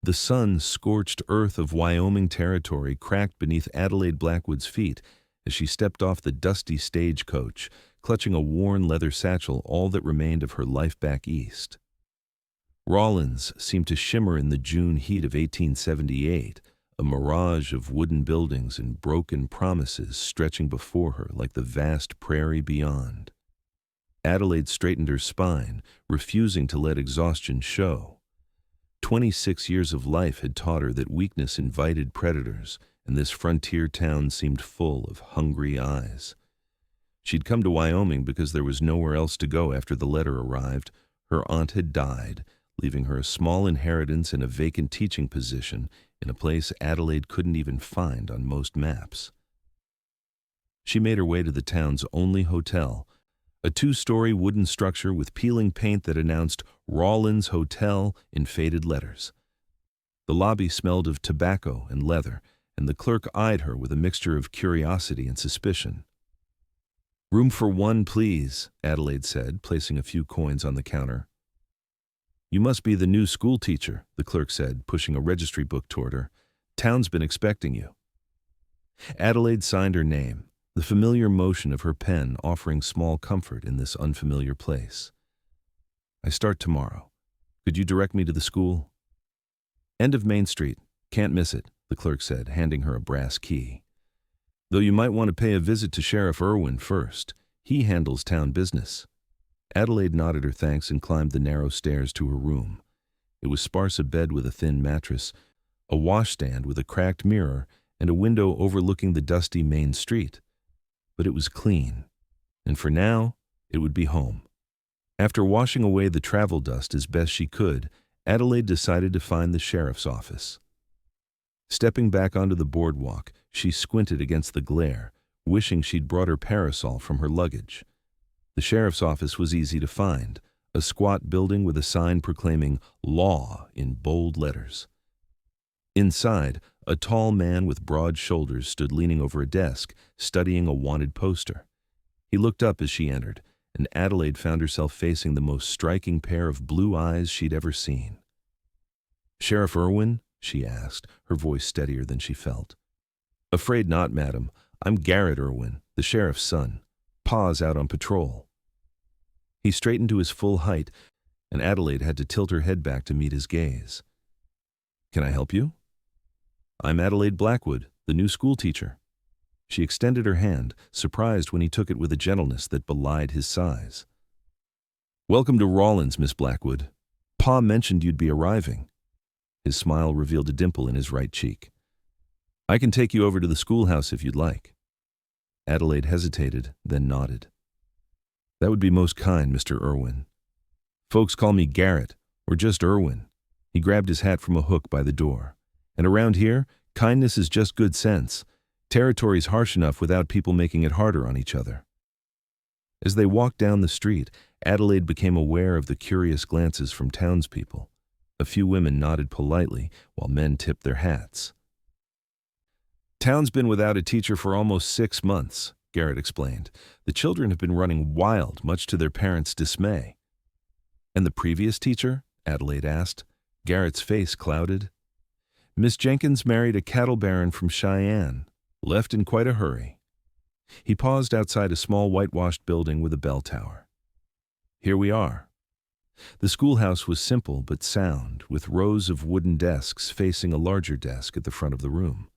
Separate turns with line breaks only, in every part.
The sun-scorched earth of Wyoming Territory cracked beneath Adelaide Blackwood's feet as she stepped off the dusty stagecoach, clutching a worn leather satchel, all that remained of her life back east. Rawlins seemed to shimmer in the June heat of 1878, a mirage of wooden buildings and broken promises stretching before her like the vast prairie beyond. Adelaide straightened her spine, refusing to let exhaustion show. 26 years of life had taught her that weakness invited predators, and this frontier town seemed full of hungry eyes. She'd come to Wyoming because there was nowhere else to go after the letter arrived. Her aunt had died, leaving her a small inheritance and a vacant teaching position in a place Adelaide couldn't even find on most maps. She made her way to the town's only hotel, a 2-story wooden structure with peeling paint that announced Rawlins Hotel in faded letters. The lobby smelled of tobacco and leather, and the clerk eyed her with a mixture of curiosity and suspicion. "Room for one, please," Adelaide said, placing a few coins on the counter. "You must be the new schoolteacher," the clerk said, pushing a registry book toward her. "Town's been expecting you." Adelaide signed her name, the familiar motion of her pen offering small comfort in this unfamiliar place. "I start tomorrow. Could you direct me to the school?" "End of Main Street. Can't miss it," the clerk said, handing her a brass key. "Though you might want to pay a visit to Sheriff Irwin first. He handles town business." Adelaide nodded her thanks and climbed the narrow stairs to her room. It was sparse, a bed with a thin mattress, a washstand with a cracked mirror, and a window overlooking the dusty main street. But it was clean, and for now, it would be home. After washing away the travel dust as best she could, Adelaide decided to find the sheriff's office. Stepping back onto the boardwalk, she squinted against the glare, wishing she'd brought her parasol from her luggage. The sheriff's office was easy to find, a squat building with a sign proclaiming "Law" in bold letters. Inside, a tall man with broad shoulders stood leaning over a desk, studying a wanted poster. He looked up as she entered, and Adelaide found herself facing the most striking pair of blue eyes she'd ever seen. "Sheriff Irwin?" she asked, her voice steadier than she felt. "Afraid not, madam. I'm Garrett Irwin, the sheriff's son. Pa's out on patrol." He straightened to his full height, and Adelaide had to tilt her head back to meet his gaze. "Can I help you?" "I'm Adelaide Blackwood, the new schoolteacher." She extended her hand, surprised when he took it with a gentleness that belied his size. "Welcome to Rawlins, Miss Blackwood. Pa mentioned you'd be arriving." His smile revealed a dimple in his right cheek. "I can take you over to the schoolhouse if you'd like." Adelaide hesitated, then nodded. "That would be most kind, Mr. Irwin. Folks call me Garrett, or just Irwin." He grabbed his hat from a hook by the door. "And around here, kindness is just good sense. Territory's harsh enough without people making it harder on each other." As they walked down the street, Adelaide became aware of the curious glances from townspeople. A few women nodded politely, while men tipped their hats. "Town's been without a teacher for almost 6 months, Garrett explained. "The children have been running wild, much to their parents' dismay." "And the previous teacher?" Adelaide asked. Garrett's face clouded. "Miss Jenkins married a cattle baron from Cheyenne. Left in quite a hurry." He paused outside a small whitewashed building with a bell tower. "Here we are." The schoolhouse was simple but sound, with rows of wooden desks facing a larger desk at the front of the room.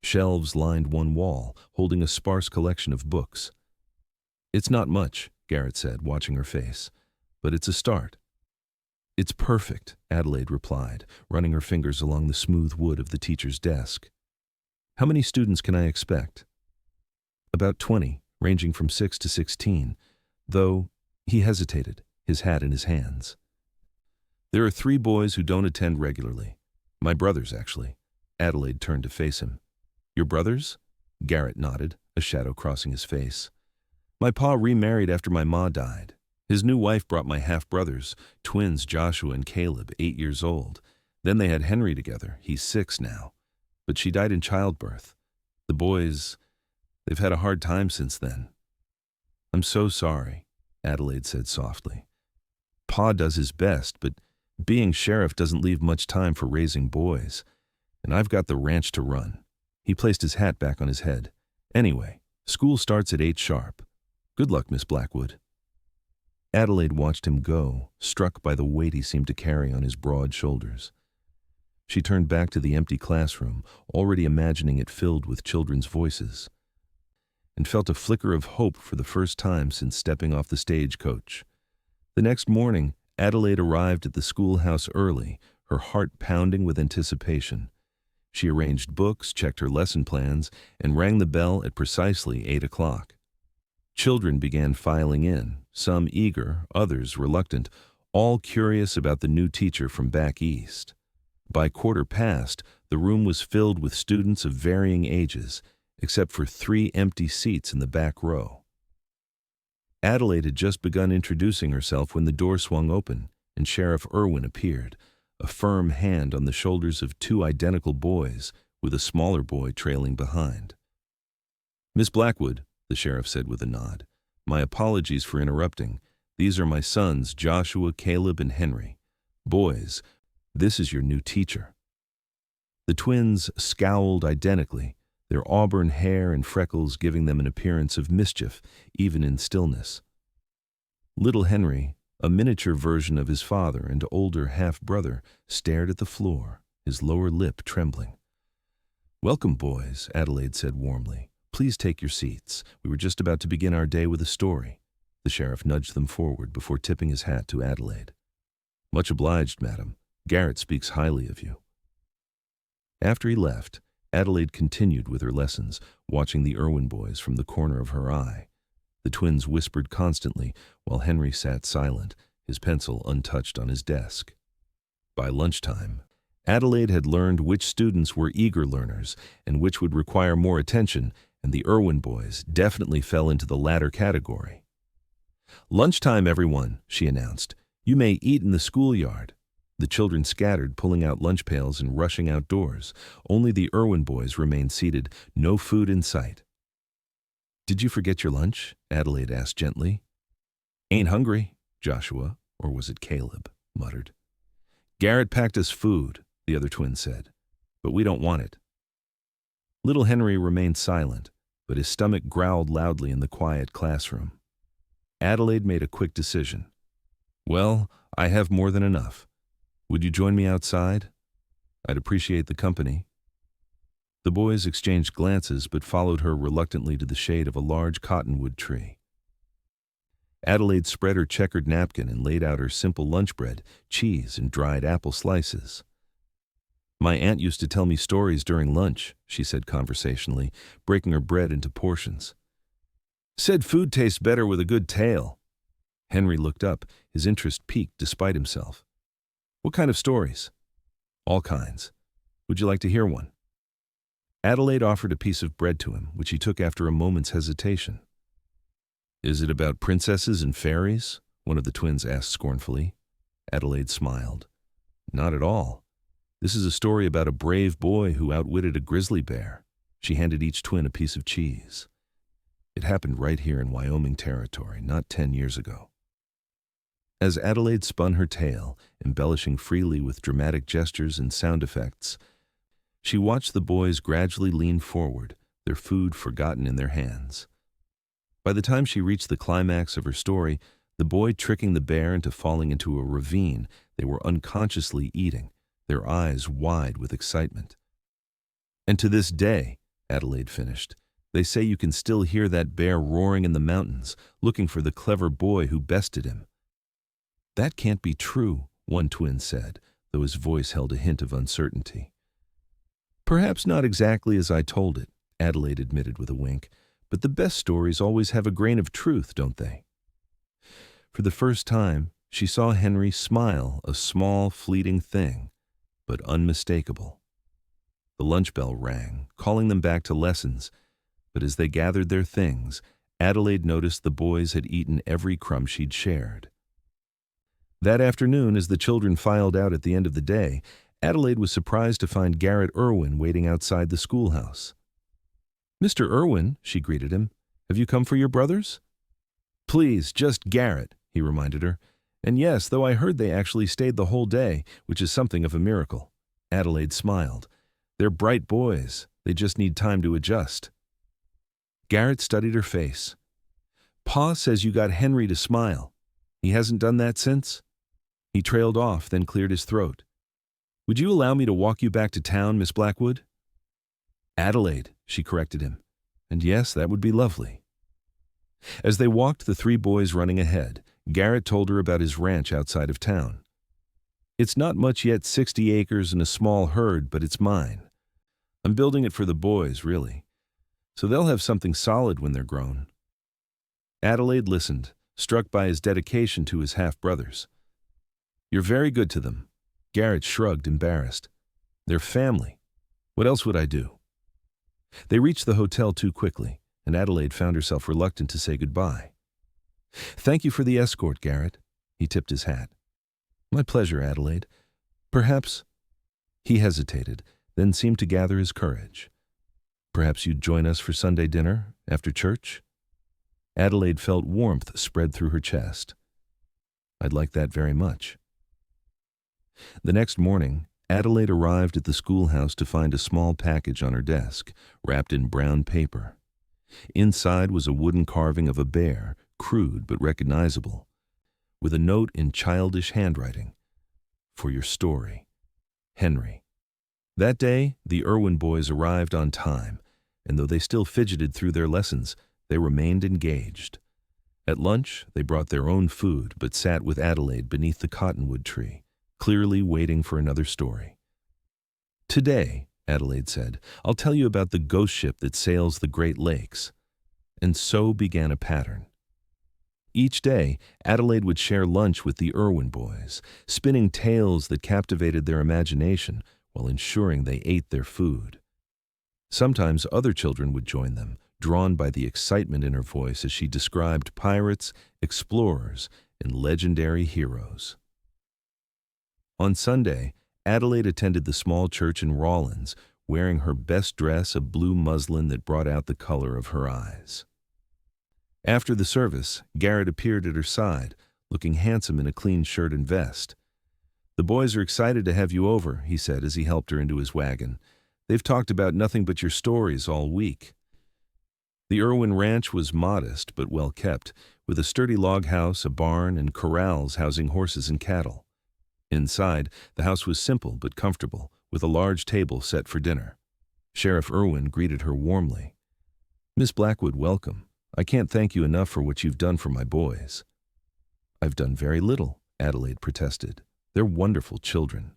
Shelves lined one wall, holding a sparse collection of books. "It's not much," Garrett said, watching her face, "but it's a start." "It's perfect," Adelaide replied, running her fingers along the smooth wood of the teacher's desk. "How many students can I expect?" "About 20, ranging from 6 to 16, though," he hesitated, his hat in his hands. "There are 3 boys who don't attend regularly. My brothers, actually." Adelaide turned to face him. "Your brothers?" Garrett nodded, a shadow crossing his face. "My pa remarried after my ma died. His new wife brought my half-brothers, twins Joshua and Caleb, 8 years old. Then they had Henry together. He's 6 now. But she died in childbirth. The boys, they've had a hard time since then." "I'm so sorry," Adelaide said softly. "Pa does his best, but Being sheriff doesn't leave much time for raising boys, and I've got the ranch to run." He placed his hat back on his head. "Anyway, school starts at 8 sharp. Good luck, Miss Blackwood." Adelaide watched him go, struck by the weight he seemed to carry on his broad shoulders. She turned back to the empty classroom, already imagining it filled with children's voices, and felt a flicker of hope for the first time since stepping off the stagecoach. The next morning, Adelaide arrived at the schoolhouse early, her heart pounding with anticipation. She arranged books, checked her lesson plans, and rang the bell at precisely 8 o'clock. Children began filing in, some eager, others reluctant, all curious about the new teacher from back east. By 1:15, the room was filled with students of varying ages, except for 3 empty seats in the back row. Adelaide had just begun introducing herself when the door swung open and Sheriff Irwin appeared, a firm hand on the shoulders of 2 identical boys, with a smaller boy trailing behind. "Miss Blackwood," the sheriff said with a nod, "my apologies for interrupting. These are my sons, Joshua, Caleb, and Henry. Boys, this is your new teacher." The twins scowled identically, their auburn hair and freckles giving them an appearance of mischief, even in stillness. Little Henry, a miniature version of his father and older half-brother, stared at the floor, his lower lip trembling. "Welcome, boys," Adelaide said warmly. "Please take your seats. We were just about to begin our day with a story." The sheriff nudged them forward before tipping his hat to Adelaide. "Much obliged, madam. Garrett speaks highly of you." After he left, Adelaide continued with her lessons, watching the Irwin boys from the corner of her eye. The twins whispered constantly, while Henry sat silent, his pencil untouched on his desk. By lunchtime, Adelaide had learned which students were eager learners and which would require more attention, and the Irwin boys definitely fell into the latter category. "Lunchtime, everyone," she announced. "You may eat in the schoolyard." The children scattered, pulling out lunch pails and rushing outdoors. Only the Irwin boys remained seated, no food in sight. "Did you forget your lunch?" Adelaide asked gently. "Ain't hungry," Joshua, or was it Caleb, muttered. "Garrett packed us food," the other twin said, "but we don't want it." Little Henry remained silent, but his stomach growled loudly in the quiet classroom. Adelaide made a quick decision. "Well, I have more than enough. Would you join me outside? I'd appreciate the company." The boys exchanged glances but followed her reluctantly to the shade of a large cottonwood tree. Adelaide spread her checkered napkin and laid out her simple lunch bread, cheese, and dried apple slices. "My aunt used to tell me stories during lunch," she said conversationally, breaking her bread into portions. "Said food tastes better with a good tale." Henry looked up, his interest piqued despite himself. "What kind of stories?" "All kinds. Would you like to hear one?" Adelaide offered a piece of bread to him, which he took after a moment's hesitation. "Is it about princesses and fairies?" one of the twins asked scornfully. Adelaide smiled. "Not at all. This is a story about a brave boy who outwitted a grizzly bear." She handed each twin a piece of cheese. "It happened right here in Wyoming Territory, not 10 years ago." As Adelaide spun her tale, embellishing freely with dramatic gestures and sound effects, she watched the boys gradually lean forward, their food forgotten in their hands. By the time she reached the climax of her story, the boy tricking the bear into falling into a ravine they were unconsciously eating, their eyes wide with excitement. "And to this day," Adelaide finished, "they say you can still hear that bear roaring in the mountains, looking for the clever boy who bested him." "That can't be true," one twin said, though his voice held a hint of uncertainty. "Perhaps not exactly as I told it," Adelaide admitted with a wink, "but the best stories always have a grain of truth, don't they?" For the first time, she saw Henry smile, a small, fleeting thing, but unmistakable. The lunch bell rang, calling them back to lessons, but as they gathered their things, Adelaide noticed the boys had eaten every crumb she'd shared. That afternoon, as the children filed out at the end of the day, Adelaide was surprised to find Garrett Irwin waiting outside the schoolhouse. "Mr. Irwin," she greeted him, "have you come for your brothers?" "Please, just Garrett," he reminded her, And yes, though I heard they actually stayed the whole day, which is something of a miracle. Adelaide smiled. They're bright boys. They just need time to adjust. Garrett studied her face. Pa says you got Henry to smile. He hasn't done that since? He trailed off, then cleared his throat. Would you allow me to walk you back to town, Miss Blackwood? Adelaide, she corrected him. And yes, that would be lovely. As they walked, the three boys running ahead, Garrett told her about his ranch outside of town. It's not much yet, 60 acres and a small herd, but it's mine. I'm building it for the boys, really. So they'll have something solid when they're grown. Adelaide listened, struck by his dedication to his half-brothers. You're very good to them. Garrett shrugged, embarrassed. They're family. What else would I do? They reached the hotel too quickly, and Adelaide found herself reluctant to say goodbye. Thank you for the escort, Garrett. He tipped his hat. My pleasure, Adelaide. Perhaps... He hesitated, then seemed to gather his courage. Perhaps you'd join us for Sunday dinner, after church? Adelaide felt warmth spread through her chest. I'd like that very much. The next morning, Adelaide arrived at the schoolhouse to find a small package on her desk, wrapped in brown paper. Inside was a wooden carving of a bear, crude but recognizable, with a note in childish handwriting. For your story, Henry. That day, the Irwin boys arrived on time, and though they still fidgeted through their lessons, they remained engaged. At lunch, they brought their own food, but sat with Adelaide beneath the cottonwood tree, clearly waiting for another story. Today, Adelaide said, I'll tell you about the ghost ship that sails the Great Lakes. And so began a pattern. Each day, Adelaide would share lunch with the Irwin boys, spinning tales that captivated their imagination while ensuring they ate their food. Sometimes other children would join them, drawn by the excitement in her voice as she described pirates, explorers, and legendary heroes. On Sunday, Adelaide attended the small church in Rawlins, wearing her best dress, a blue muslin that brought out the color of her eyes. After the service, Garrett appeared at her side, looking handsome in a clean shirt and vest. The boys are excited to have you over, he said as he helped her into his wagon. They've talked about nothing but your stories all week. The Irwin ranch was modest but well kept, with a sturdy log house, a barn, and corrals housing horses and cattle. Inside, the house was simple but comfortable, with a large table set for dinner. Sheriff Irwin greeted her warmly. Miss Blackwood, welcome. I can't thank you enough for what you've done for my boys. I've done very little, Adelaide protested. They're wonderful children.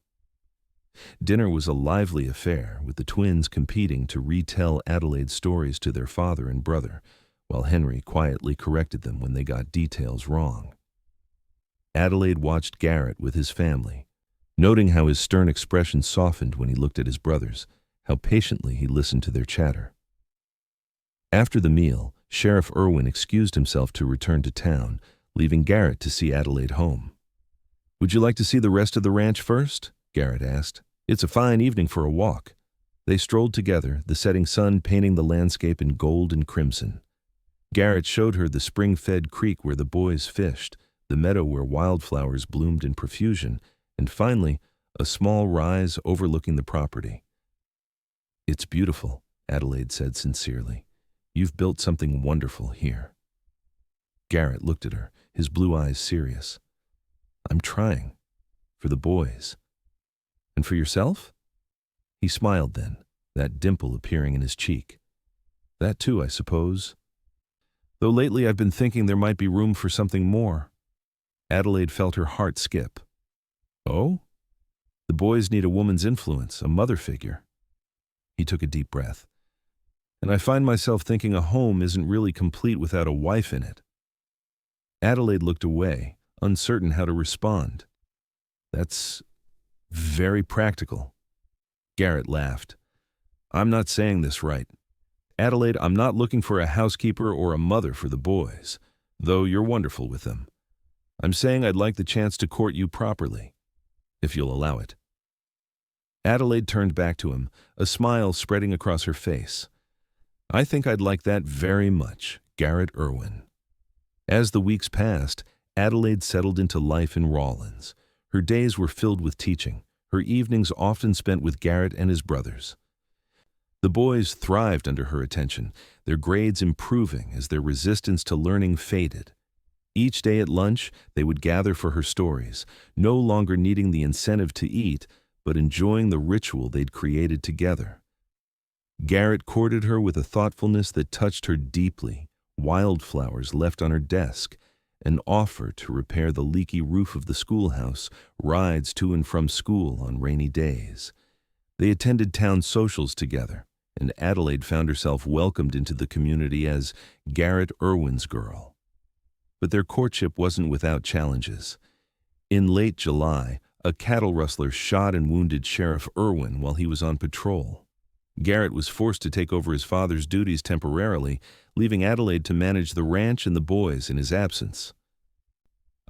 Dinner was a lively affair, with the twins competing to retell Adelaide's stories to their father and brother, while Henry quietly corrected them when they got details wrong. Adelaide watched Garrett with his family, noting how his stern expression softened when he looked at his brothers, how patiently he listened to their chatter. After the meal, Sheriff Irwin excused himself to return to town, leaving Garrett to see Adelaide home. Would you like to see the rest of the ranch first? Garrett asked. It's a fine evening for a walk. They strolled together, the setting sun painting the landscape in gold and crimson. Garrett showed her the spring-fed creek where the boys fished, the meadow where wildflowers bloomed in profusion, and finally, a small rise overlooking the property. It's beautiful, Adelaide said sincerely. You've built something wonderful here. Garrett looked at her, his blue eyes serious. I'm trying. For the boys. And for yourself? He smiled then, that dimple appearing in his cheek. That too, I suppose. Though lately I've been thinking there might be room for something more. Adelaide felt her heart skip. Oh? The boys need a woman's influence, a mother figure. He took a deep breath. And I find myself thinking a home isn't really complete without a wife in it. Adelaide looked away, uncertain how to respond. That's very practical. Garrett laughed. I'm not saying this right. Adelaide, I'm not looking for a housekeeper or a mother for the boys, though you're wonderful with them. I'm saying I'd like the chance to court you properly, if you'll allow it. Adelaide turned back to him, a smile spreading across her face. I think I'd like that very much, Garrett Irwin. As the weeks passed, Adelaide settled into life in Rawlins. Her days were filled with teaching, her evenings often spent with Garrett and his brothers. The boys thrived under her attention, their grades improving as their resistance to learning faded. Each day at lunch, they would gather for her stories, no longer needing the incentive to eat, but enjoying the ritual they'd created together. Garrett courted her with a thoughtfulness that touched her deeply, wildflowers left on her desk, an offer to repair the leaky roof of the schoolhouse, rides to and from school on rainy days. They attended town socials together, and Adelaide found herself welcomed into the community as Garrett Irwin's girl. But their courtship wasn't without challenges. In late July, a cattle rustler shot and wounded Sheriff Irwin while he was on patrol. Garrett was forced to take over his father's duties temporarily, leaving Adelaide to manage the ranch and the boys in his absence.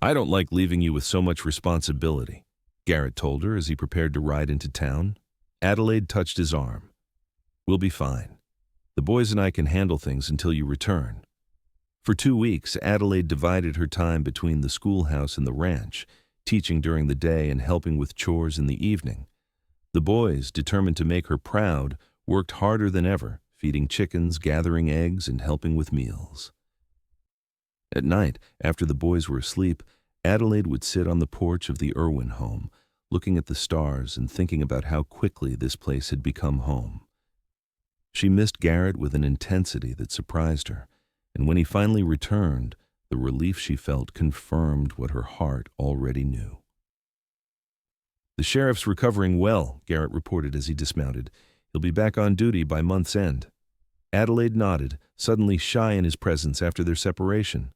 "I don't like leaving you with so much responsibility," Garrett told her as he prepared to ride into town. Adelaide touched his arm. "We'll be fine. The boys and I can handle things until you return." For 2 weeks, Adelaide divided her time between the schoolhouse and the ranch, teaching during the day and helping with chores in the evening. The boys, determined to make her proud, worked harder than ever, feeding chickens, gathering eggs, and helping with meals. At night, after the boys were asleep, Adelaide would sit on the porch of the Irwin home, looking at the stars and thinking about how quickly this place had become home. She missed Garrett with an intensity that surprised her, and when he finally returned, the relief she felt confirmed what her heart already knew. "The sheriff's recovering well," Garrett reported as he dismounted. "He'll be back on duty by month's end." Adelaide nodded, suddenly shy in his presence after their separation.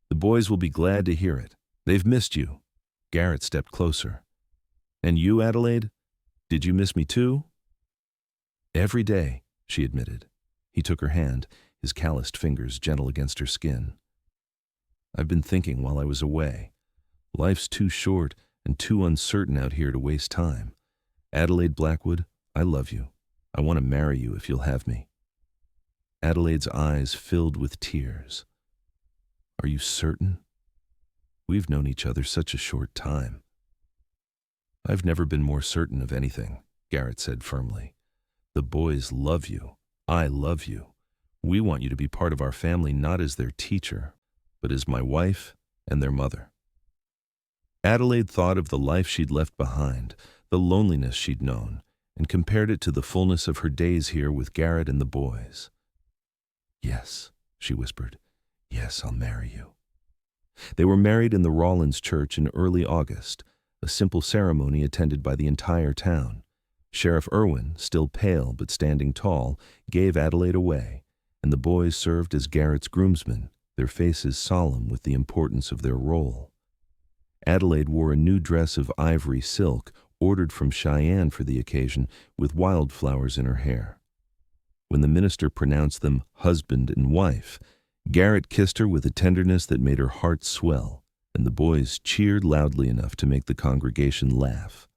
"The boys will be glad to hear it. They've missed you." Garrett stepped closer. "And you, Adelaide? Did you miss me too?" "Every day," she admitted. He took her hand, his calloused fingers gentle against her skin. "I've been thinking while I was away. Life's too short and too uncertain out here to waste time. Adelaide Blackwood, I love you. I want to marry you if you'll have me." Adelaide's eyes filled with tears. "Are you certain? We've known each other such a short time." "I've never been more certain of anything," Garrett said firmly. "The boys love you. I love you. We want you to be part of our family not as their teacher, but as my wife and their mother." Adelaide thought of the life she'd left behind, the loneliness she'd known, and compared it to the fullness of her days here with Garrett and the boys. "Yes," she whispered. "Yes, I'll marry you." They were married in the Rawlins church in early August, a simple ceremony attended by the entire town. Sheriff Irwin, still pale but standing tall, gave Adelaide away, and the boys served as Garrett's groomsmen, their faces solemn with the importance of their role. Adelaide wore a new dress of ivory silk, ordered from Cheyenne for the occasion, with wildflowers in her hair. When the minister pronounced them husband and wife, Garrett kissed her with a tenderness that made her heart swell, and the boys cheered loudly enough to make the congregation laugh.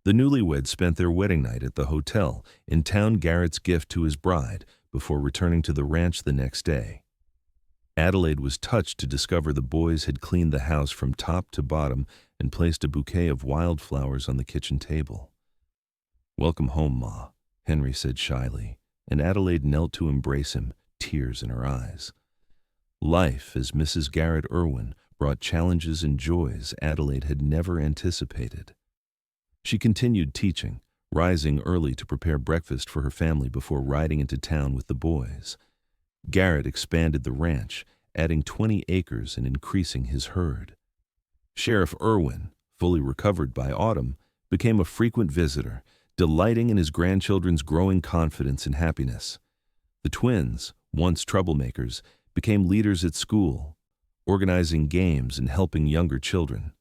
The newlyweds spent their wedding night at the hotel, in town Garrett's gift to his bride, before returning to the ranch the next day. Adelaide was touched to discover the boys had cleaned the house from top to bottom and placed a bouquet of wildflowers on the kitchen table. "Welcome home, Ma," Henry said shyly, and Adelaide knelt to embrace him, tears in her eyes. Life as Mrs. Garrett Irwin brought challenges and joys Adelaide had never anticipated. She continued teaching, rising early to prepare breakfast for her family before riding into town with the boys. Garrett expanded the ranch, adding 20 acres and increasing his herd. Sheriff Irwin, fully recovered by autumn, became a frequent visitor, delighting in his grandchildren's growing confidence and happiness. The twins, once troublemakers, became leaders at school, organizing games and helping younger children.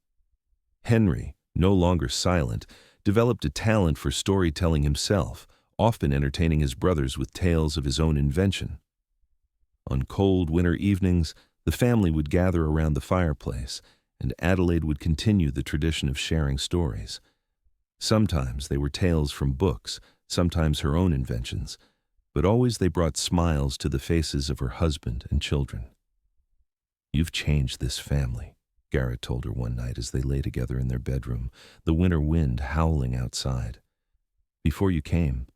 Henry, no longer silent, developed a talent for storytelling himself, often entertaining his brothers with tales of his own invention. On cold winter evenings, the family would gather around the fireplace, and Adelaide would continue the tradition of sharing stories. Sometimes they were tales from books, sometimes her own inventions, but always they brought smiles to the faces of her husband and children. "You've changed this family," Garrett told her one night as they lay together in their bedroom, the winter wind howling outside. Before you came,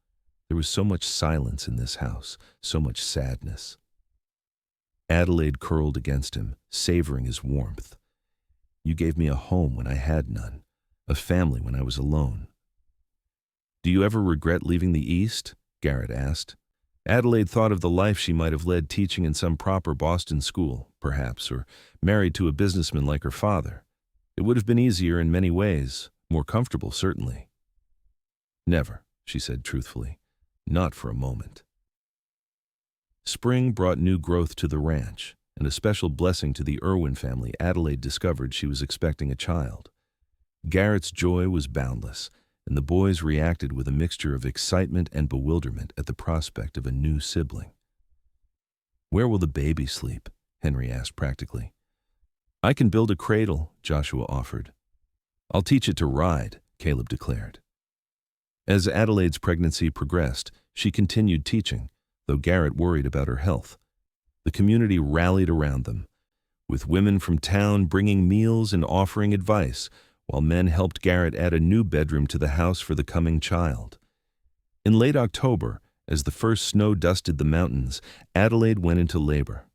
there was so much silence in this house, so much sadness. Adelaide curled against him, savoring his warmth. You gave me a home when I had none, a family when I was alone. Do you ever regret leaving the East? Garrett asked. Adelaide thought of the life she might have led teaching in some proper Boston school, perhaps, or married to a businessman like her father. It would have been easier in many ways, more comfortable, certainly. Never, she said truthfully. Not for a moment. Spring brought new growth to the ranch, and a special blessing to the Irwin family. Adelaide discovered she was expecting a child. Garrett's joy was boundless, and the boys reacted with a mixture of excitement and bewilderment at the prospect of a new sibling. Where will the baby sleep? Henry asked practically. I can build a cradle, Joshua offered. I'll teach it to ride, Caleb declared. As Adelaide's pregnancy progressed, she continued teaching, though Garrett worried about her health. The community rallied around them, with women from town bringing meals and offering advice, while men helped Garrett add a new bedroom to the house for the coming child. In late October, as the first snow dusted the mountains, Adelaide went into labor.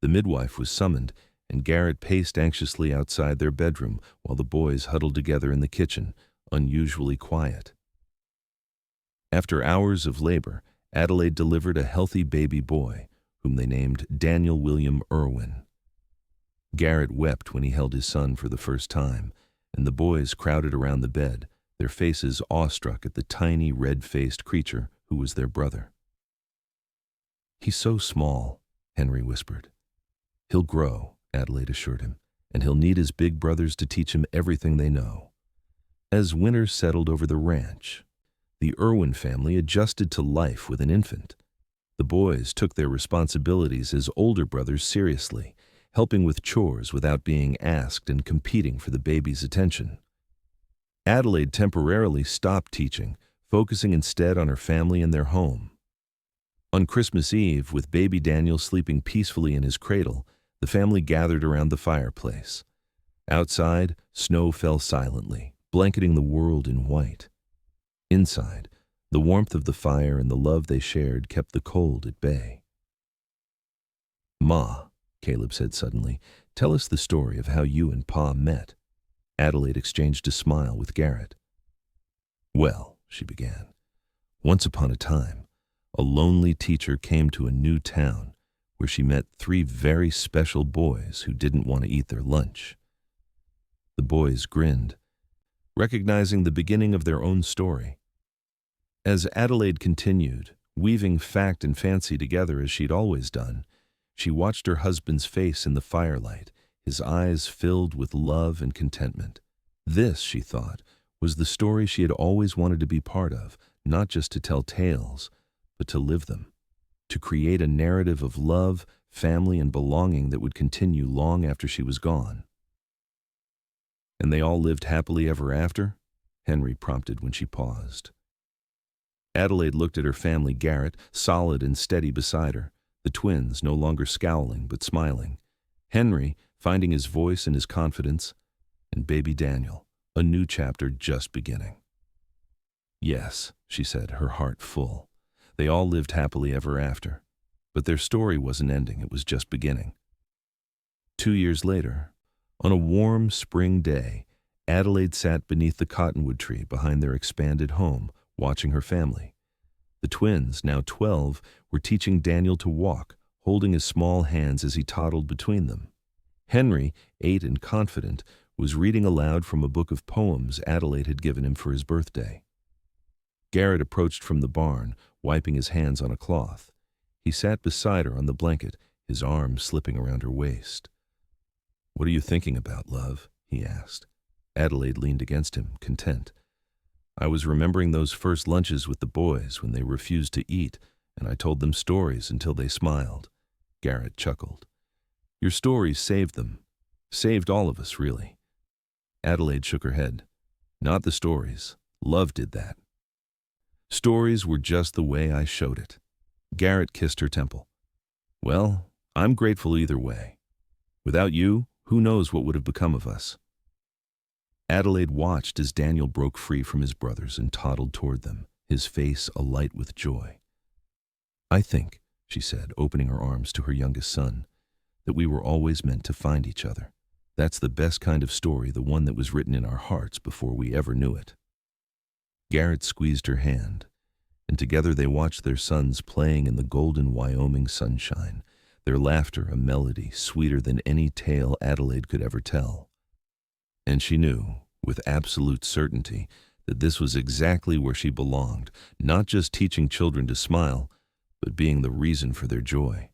The midwife was summoned, and Garrett paced anxiously outside their bedroom while the boys huddled together in the kitchen, unusually quiet. After hours of labor, Adelaide delivered a healthy baby boy, whom they named Daniel William Irwin. Garrett wept when he held his son for the first time, and the boys crowded around the bed, their faces awestruck at the tiny, red-faced creature who was their brother. He's so small, Henry whispered. He'll grow, Adelaide assured him, and he'll need his big brothers to teach him everything they know. As winter settled over the ranch, the Irwin family adjusted to life with an infant. The boys took their responsibilities as older brothers seriously, helping with chores without being asked and competing for the baby's attention. Adelaide temporarily stopped teaching, focusing instead on her family and their home. On Christmas Eve, with baby Daniel sleeping peacefully in his cradle, the family gathered around the fireplace. Outside, snow fell silently, blanketing the world in white. Inside, the warmth of the fire and the love they shared kept the cold at bay. Ma, Caleb said suddenly, tell us the story of how you and Pa met. Adelaide exchanged a smile with Garrett. Well, she began, once upon a time, a lonely teacher came to a new town where she met 3 very special boys who didn't want to eat their lunch. The boys grinned, recognizing the beginning of their own story. As Adelaide continued, weaving fact and fancy together as she'd always done, she watched her husband's face in the firelight, his eyes filled with love and contentment. This, she thought, was the story she had always wanted to be part of, not just to tell tales, but to live them, to create a narrative of love, family, and belonging that would continue long after she was gone. And they all lived happily ever after? Henry prompted when she paused. Adelaide looked at her family, Garrett, solid and steady beside her, the twins no longer scowling but smiling, Henry finding his voice and his confidence, and baby Daniel, a new chapter just beginning. Yes, she said, her heart full. They all lived happily ever after, but their story wasn't ending, it was just beginning. 2 years later, on a warm spring day, Adelaide sat beneath the cottonwood tree behind their expanded home, watching her family. The twins, now 12, were teaching Daniel to walk, holding his small hands as he toddled between them. Henry, 8 and confident, was reading aloud from a book of poems Adelaide had given him for his birthday. Garrett approached from the barn, wiping his hands on a cloth. He sat beside her on the blanket, his arms slipping around her waist. "What are you thinking about, love?" he asked. Adelaide leaned against him, content. "I was remembering those first lunches with the boys when they refused to eat, and I told them stories until they smiled." Garrett chuckled. "Your stories saved them. Saved all of us, really." Adelaide shook her head. "Not the stories. Love did that. Stories were just the way I showed it." Garrett kissed her temple. "Well, I'm grateful either way. Without you, Who knows what would have become of us?" Adelaide watched as Daniel broke free from his brothers and toddled toward them, his face alight with joy. "I think," she said, opening her arms to her youngest son, "that we were always meant to find each other. That's the best kind of story, the one that was written in our hearts before we ever knew it." Garrett squeezed her hand, and together they watched their sons playing in the golden Wyoming sunshine, their laughter a melody sweeter than any tale Adelaide could ever tell. And she knew, with absolute certainty, that this was exactly where she belonged, not just teaching children to smile, but being the reason for their joy.